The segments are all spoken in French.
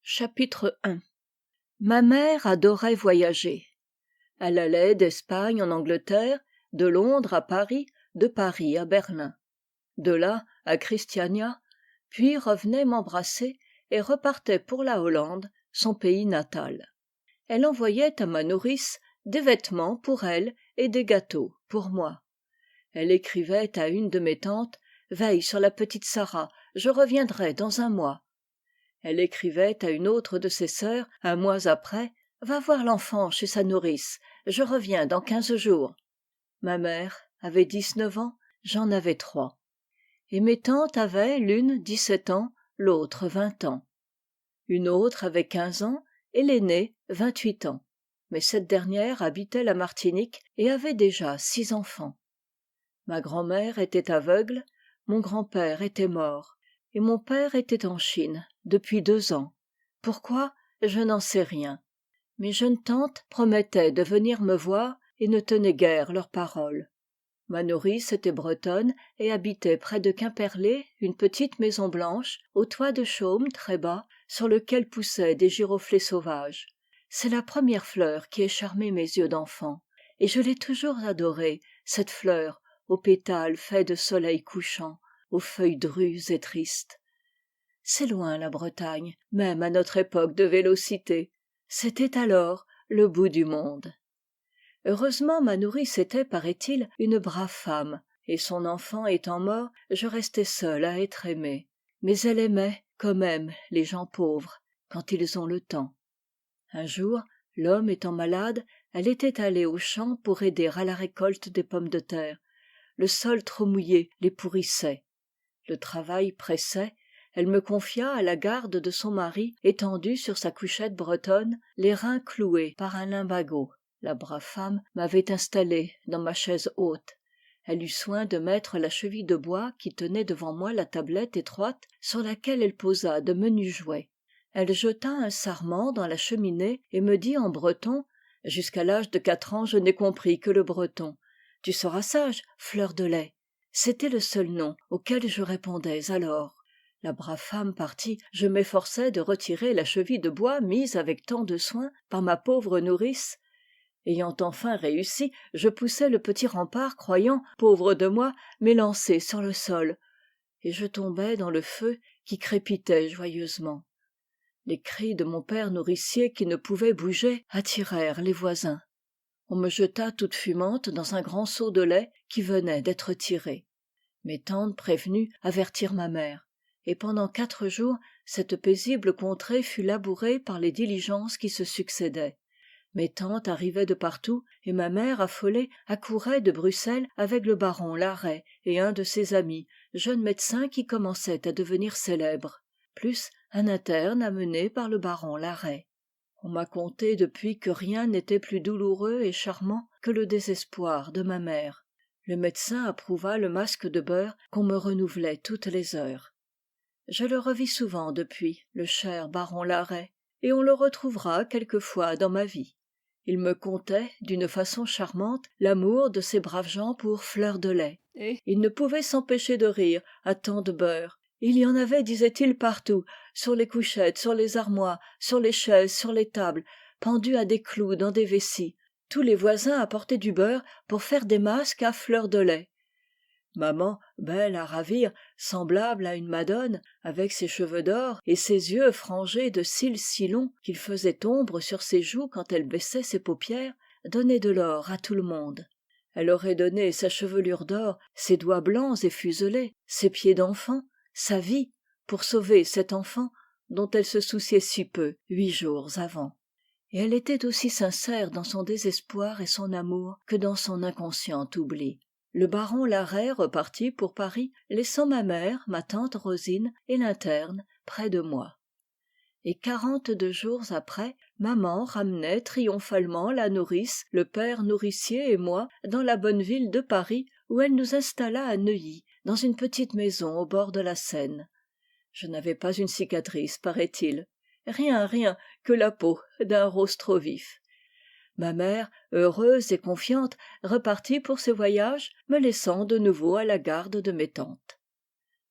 Chapitre I. Ma mère adorait voyager. Elle allait d'Espagne en Angleterre, de Londres à Paris, de Paris à Berlin. De là à Christiania, puis revenait m'embrasser et repartait pour la Hollande, son pays natal. Elle envoyait à ma nourrice des vêtements pour elle et des gâteaux pour moi. Elle écrivait à une de mes tantes « Veille sur la petite Sarah, je reviendrai dans un mois ». Elle écrivait à une autre de ses sœurs, un mois après « Va voir l'enfant chez sa nourrice, je reviens dans 15 jours ». Ma mère avait 19 ans, j'en avais 3. Et mes tantes avaient l'une 17 ans, l'autre 20 ans. Une autre avait 15 ans et l'aînée 28 ans. Mais cette dernière habitait la Martinique et avait déjà 6 enfants. Ma grand-mère était aveugle, mon grand-père était mort, et mon père était en Chine depuis 2 ans. Pourquoi, je n'en sais rien. Mes jeunes tantes promettaient de venir me voir et ne tenaient guère leur parole. Ma nourrice était bretonne et habitait près de Quimperlé une petite maison blanche, au toit de chaume très bas, sur lequel poussaient des giroflées sauvages. C'est la première fleur qui ait charmé mes yeux d'enfant, et je l'ai toujours adorée, cette fleur, aux pétales faits de soleil couchant, aux feuilles drues et tristes. C'est loin la Bretagne, même à notre époque de vélocité. C'était alors le bout du monde. Heureusement ma nourrice était, paraît-il, une brave femme, et son enfant étant mort, je restai seul à être aimé. Mais elle aimait, comme aiment les gens pauvres, quand ils ont le temps. Un jour, l'homme étant malade, elle était allée au champ pour aider à la récolte des pommes de terre. Le sol trop mouillé les pourrissait. Le travail pressait, elle me confia à la garde de son mari, étendu sur sa couchette bretonne, les reins cloués par un limbago. La brave femme m'avait installé dans ma chaise haute. Elle eut soin de mettre la cheville de bois qui tenait devant moi la tablette étroite sur laquelle elle posa de menus jouets. Elle jeta un sarment dans la cheminée et me dit en breton « Jusqu'à l'âge de 4 ans, je n'ai compris que le breton. Tu seras sage, fleur de lait ». C'était le seul nom auquel je répondais alors. La brave femme partie, je m'efforçai de retirer la cheville de bois mise avec tant de soin par ma pauvre nourrice. Ayant enfin réussi, je poussai le petit rempart croyant, pauvre de moi, m'élancer sur le sol. Et je tombai dans le feu qui crépitait joyeusement. Les cris de mon père nourricier qui ne pouvait bouger attirèrent les voisins. On me jeta toute fumante dans un grand seau de lait qui venait d'être tiré. Mes tantes prévenues avertirent ma mère. Et pendant 4 jours, cette paisible contrée fut labourée par les diligences qui se succédaient. Mes tantes arrivaient de partout, et ma mère, affolée, accourait de Bruxelles avec le baron Larrey et un de ses amis, jeune médecin qui commençait à devenir célèbre, plus un interne amené par le baron Larrey. On m'a conté depuis que rien n'était plus douloureux et charmant que le désespoir de ma mère. Le médecin approuva le masque de beurre qu'on me renouvelait toutes les heures. Je le revis souvent depuis, le cher baron Larrey, et on le retrouvera quelquefois dans ma vie. Il me contait, d'une façon charmante, l'amour de ces braves gens pour Fleur de lait. Et il ne pouvait s'empêcher de rire à tant de beurre. Il y en avait, disait-il, partout, sur les couchettes, sur les armoires, sur les chaises, sur les tables, pendus à des clous dans des vessies. Tous les voisins apportaient du beurre pour faire des masques à Fleur de lait. Maman, belle à ravir, semblable à une madone, avec ses cheveux d'or et ses yeux frangés de cils si longs qu'ils faisaient ombre sur ses joues quand elle baissait ses paupières, donnait de l'or à tout le monde. Elle aurait donné sa chevelure d'or, ses doigts blancs et fuselés, ses pieds d'enfant, sa vie, pour sauver cet enfant dont elle se souciait si peu 8 jours avant. Et elle était aussi sincère dans son désespoir et son amour que dans son inconscient oubli. Le baron Larrey repartit pour Paris, laissant ma mère, ma tante Rosine et l'interne près de moi. Et 42 jours après, maman ramenait triomphalement la nourrice, le père nourricier et moi dans la bonne ville de Paris, où elle nous installa à Neuilly, dans une petite maison au bord de la Seine. Je n'avais pas une cicatrice, paraît-il. Rien que la peau d'un rose trop vif. Ma mère, heureuse et confiante, repartit pour ses voyages, me laissant de nouveau à la garde de mes tantes.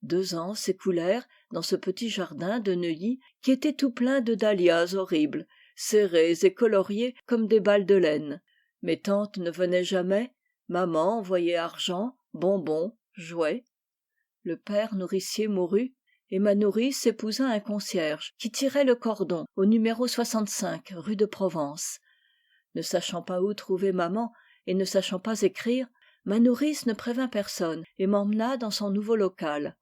2 ans s'écoulèrent dans ce petit jardin de Neuilly qui était tout plein de dahlias horribles, serrés et coloriés comme des balles de laine. Mes tantes ne venaient jamais, maman envoyait argent, bonbons, jouets. Le père nourricier mourut, et ma nourrice épousa un concierge qui tirait le cordon au numéro 65 rue de Provence. Ne sachant pas où trouver maman et ne sachant pas écrire, ma nourrice ne prévint personne et m'emmena dans son nouveau local.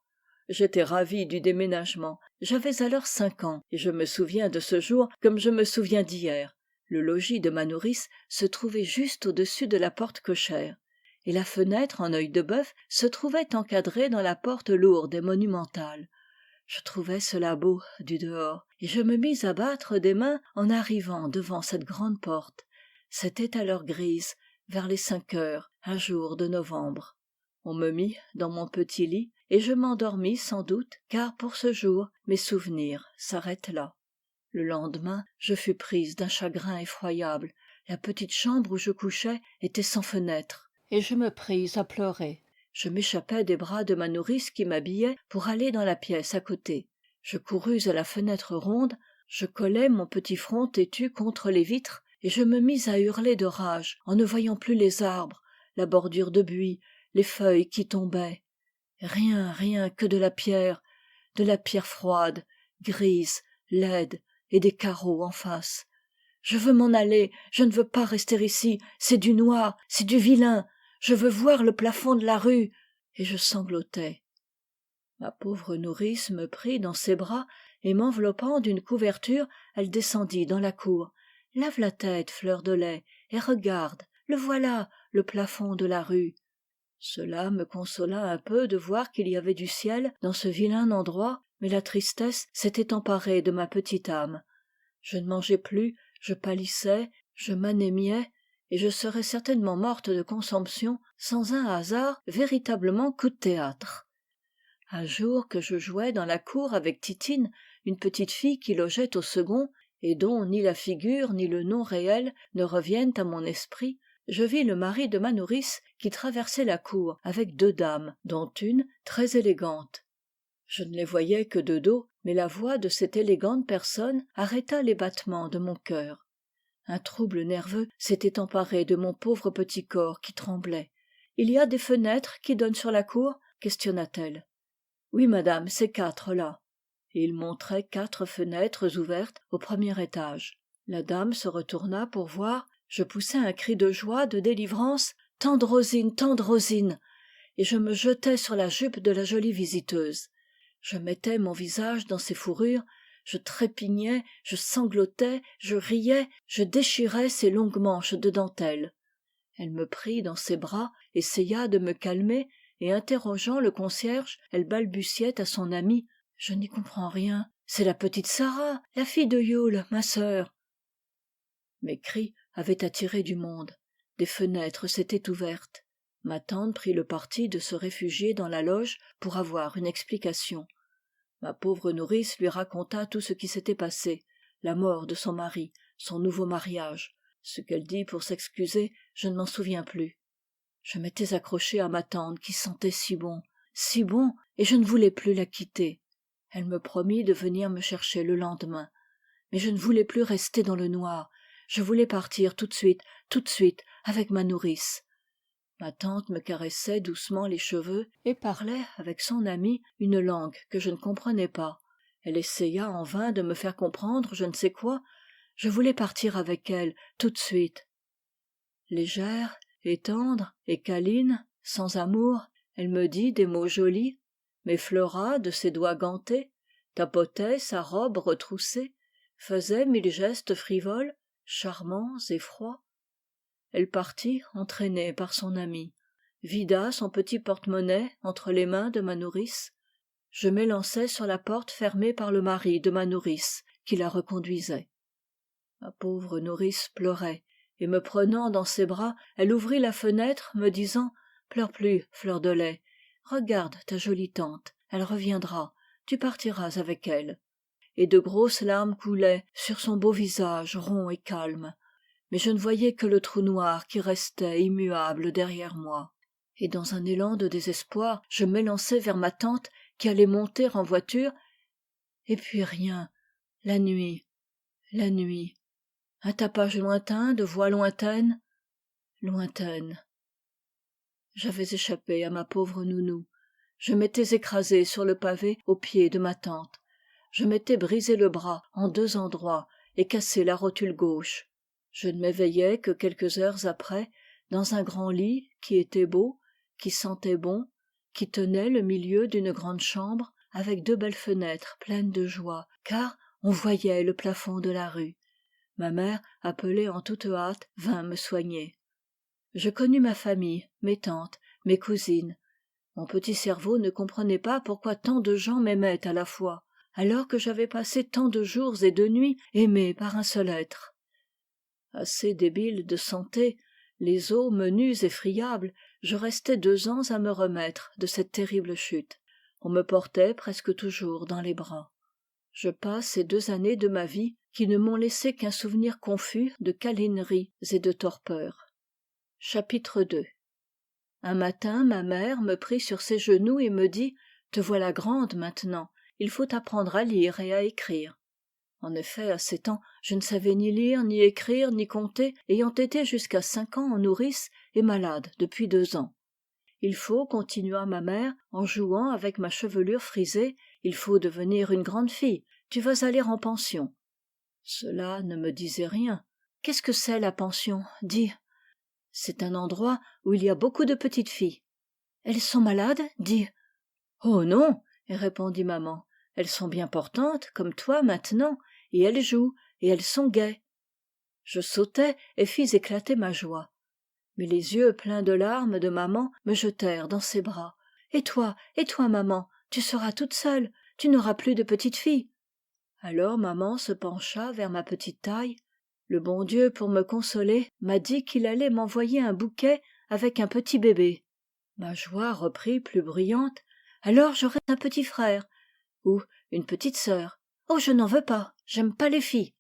J'étais ravie du déménagement. J'avais alors 5 ans et je me souviens de ce jour comme je me souviens d'hier. Le logis de ma nourrice se trouvait juste au-dessus de la porte cochère et la fenêtre en œil de bœuf se trouvait encadrée dans la porte lourde et monumentale. Je trouvais cela beau du dehors et je me mis à battre des mains en arrivant devant cette grande porte. C'était à l'heure grise, vers les 5 heures, un jour de novembre. On me mit dans mon petit lit et je m'endormis sans doute, car pour ce jour mes souvenirs s'arrêtent là. Le lendemain, je fus prise d'un chagrin effroyable. La petite chambre où je couchais était sans fenêtre et je me pris à pleurer. Je m'échappai des bras de ma nourrice qui m'habillait pour aller dans la pièce à côté. Je courus à la fenêtre ronde, je collai mon petit front têtu contre les vitres et je me mis à hurler de rage en ne voyant plus les arbres, la bordure de buis, les feuilles qui tombaient. Rien que de la pierre froide, grise, laide et des carreaux en face. Je veux m'en aller, je ne veux pas rester ici, c'est du noir, c'est du vilain. Je veux voir le plafond de la rue, et je sanglotais. Ma pauvre nourrice me prit dans ses bras et m'enveloppant d'une couverture, elle descendit dans la cour. Lève la tête, Fleur de lait, et regarde, le voilà, le plafond de la rue. Cela me consola un peu de voir qu'il y avait du ciel dans ce vilain endroit, mais la tristesse s'était emparée de ma petite âme. Je ne mangeais plus, je pâlissais, je m'anémiais, et je serais certainement morte de consomption sans un hasard véritablement coup de théâtre. Un jour que je jouais dans la cour avec Titine, une petite fille qui logeait au second, et dont ni la figure ni le nom réel ne reviennent à mon esprit, je vis le mari de ma nourrice qui traversait la cour avec 2 dames, dont une très élégante. Je ne les voyais que de dos, mais la voix de cette élégante personne arrêta les battements de mon cœur. Un trouble nerveux s'était emparé de mon pauvre petit corps qui tremblait. « Il y a des fenêtres qui donnent sur la cour ?» questionna-t-elle. « Oui, madame, c'est 4 là. » Et il montrait 4 fenêtres ouvertes au premier étage. La dame se retourna pour voir. Je poussai un cri de joie, de délivrance. « Tendrosine, Tendrosine !» Et je me jetai sur la jupe de la jolie visiteuse. Je mettais mon visage dans ses fourrures, je trépignais, je sanglotais, je riais, je déchirais ses longues manches de dentelle. Elle me prit dans ses bras, essaya de me calmer, et interrogeant le concierge, elle balbutiait à son amie. « Je n'y comprends rien. C'est la petite Sarah, la fille de Yule, ma sœur. » Mes cris avaient attiré du monde. Des fenêtres s'étaient ouvertes. Ma tante prit le parti de se réfugier dans la loge pour avoir une explication. Ma pauvre nourrice lui raconta tout ce qui s'était passé, la mort de son mari, son nouveau mariage. Ce qu'elle dit pour s'excuser, je ne m'en souviens plus. Je m'étais accroché à ma tante qui sentait si bon, et je ne voulais plus la quitter. Elle me promit de venir me chercher le lendemain. Mais je ne voulais plus rester dans le noir. Je voulais partir tout de suite, avec ma nourrice. Ma tante me caressait doucement les cheveux et parlait avec son amie une langue que je ne comprenais pas. Elle essaya en vain de me faire comprendre je ne sais quoi. Je voulais partir avec elle tout de suite. Légère et tendre et câline, sans amour, elle me dit des mots jolis, m'effleura de ses doigts gantés, tapotait sa robe retroussée, faisait 1000 gestes frivoles, charmants et froids. Elle partit entraînée par son amie, vida son petit porte-monnaie entre les mains de ma nourrice. Je m'élançai sur la porte fermée par le mari de ma nourrice qui la reconduisait. Ma pauvre nourrice pleurait et me prenant dans ses bras, elle ouvrit la fenêtre me disant « Pleure plus, Fleur de lait, regarde ta jolie tante, elle reviendra, tu partiras avec elle. » Et de grosses larmes coulaient sur son beau visage rond et calme. Mais je ne voyais que le trou noir qui restait immuable derrière moi. Et dans un élan de désespoir, je m'élançai vers ma tante qui allait monter en voiture, Et puis rien, la nuit, la nuit, un tapage lointain de voix lointaines, lointaines. J'avais échappé à ma pauvre nounou. Je m'étais écrasé sur le pavé aux pieds de ma tante. Je m'étais brisé le bras en 2 endroits et cassé la rotule gauche. Je ne m'éveillai que quelques heures après, dans un grand lit qui était beau, qui sentait bon, qui tenait le milieu d'une grande chambre avec 2 belles fenêtres pleines de joie, car on voyait le plafond de la rue. Ma mère, appelée en toute hâte, vint me soigner. Je connus ma famille, mes tantes, mes cousines. Mon petit cerveau ne comprenait pas pourquoi tant de gens m'aimaient à la fois, alors que j'avais passé tant de jours et de nuits aimé par un seul être. Assez débile de santé, les os menus et friables, je restai 2 ans à me remettre de cette terrible chute. On me portait presque toujours dans les bras. Je passe ces 2 années de ma vie qui ne m'ont laissé qu'un souvenir confus de câlineries et de torpeur. Chapitre 2. Un matin, ma mère me prit sur ses genoux et me dit « Te voilà grande maintenant, il faut apprendre à lire et à écrire. » En effet, à 7 ans, je ne savais ni lire, ni écrire, ni compter, ayant été jusqu'à 5 ans en nourrice et malade depuis 2 ans. Il faut, continua ma mère, en jouant avec ma chevelure frisée, il faut devenir une grande fille, tu vas aller en pension. Cela ne me disait rien. Qu'est-ce que c'est la pension? Dis. C'est un endroit où il y a beaucoup de petites filles. Elles sont malades? Dis. Oh non, répondit maman. Elles sont bien portantes, comme toi maintenant, et elles jouent, et elles sont gaies. Je sautai et fis éclater ma joie. Mais les yeux pleins de larmes de maman me jetèrent dans ses bras. Et toi, maman, tu seras toute seule, tu n'auras plus de petite fille. Alors maman se pencha vers ma petite taille. Le bon Dieu, pour me consoler, m'a dit qu'il allait m'envoyer un bouquet avec un petit bébé. Ma joie reprit plus bruyante. Alors j'aurai un petit frère, ou une petite sœur. Oh, je n'en veux pas, j'aime pas les filles.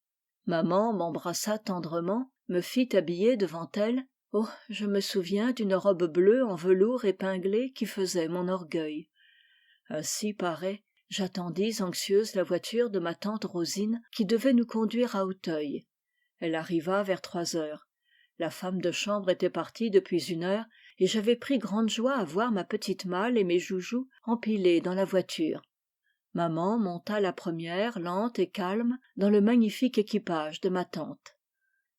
Maman m'embrassa tendrement, me fit habiller devant elle. Oh, je me souviens d'une robe bleue en velours épinglé qui faisait mon orgueil. Ainsi parée, j'attendis anxieuse la voiture de ma tante Rosine qui devait nous conduire à Auteuil. Elle arriva vers 3 heures. La femme de chambre était partie depuis 1 heure et j'avais pris grande joie à voir ma petite malle et mes joujoux empilés dans la voiture. Maman monta la première, lente et calme, dans le magnifique équipage de ma tante.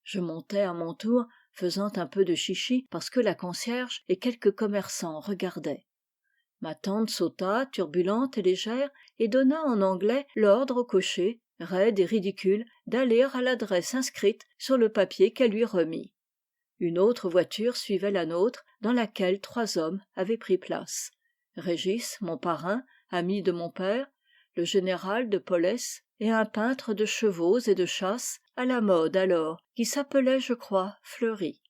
Je montai à mon tour, faisant un peu de chichi parce que la concierge et quelques commerçants regardaient. Ma tante sauta, turbulente et légère, et donna en anglais l'ordre au cocher, raide et ridicule, d'aller à l'adresse inscrite sur le papier qu'elle lui remit. Une autre voiture suivait la nôtre, dans laquelle 3 hommes avaient pris place. Régis, mon parrain, ami de mon père, le général de Polès et un peintre de chevaux et de chasse à la mode alors, qui s'appelait, je crois, Fleury.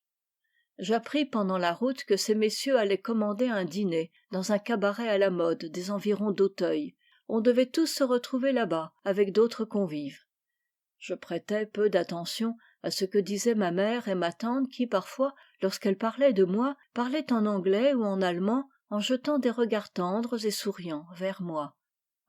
J'appris pendant la route que ces messieurs allaient commander un dîner dans un cabaret à la mode des environs d'Auteuil. On devait tous se retrouver là-bas avec d'autres convives. Je prêtais peu d'attention à ce que disaient ma mère et ma tante qui parfois, lorsqu'elles parlaient de moi, parlaient en anglais ou en allemand en jetant des regards tendres et souriants vers moi.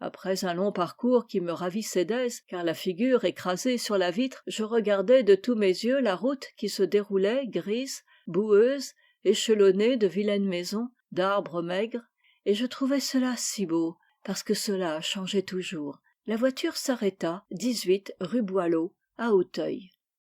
Après un long parcours qui me ravissait d'aise, car la figure écrasée sur la vitre, je regardais de tous mes yeux la route qui se déroulait grise, boueuse, échelonnée de vilaines maisons, d'arbres maigres, et je trouvais cela si beau, parce que cela changeait toujours. La voiture s'arrêta, 18 rue Boileau, à Auteuil.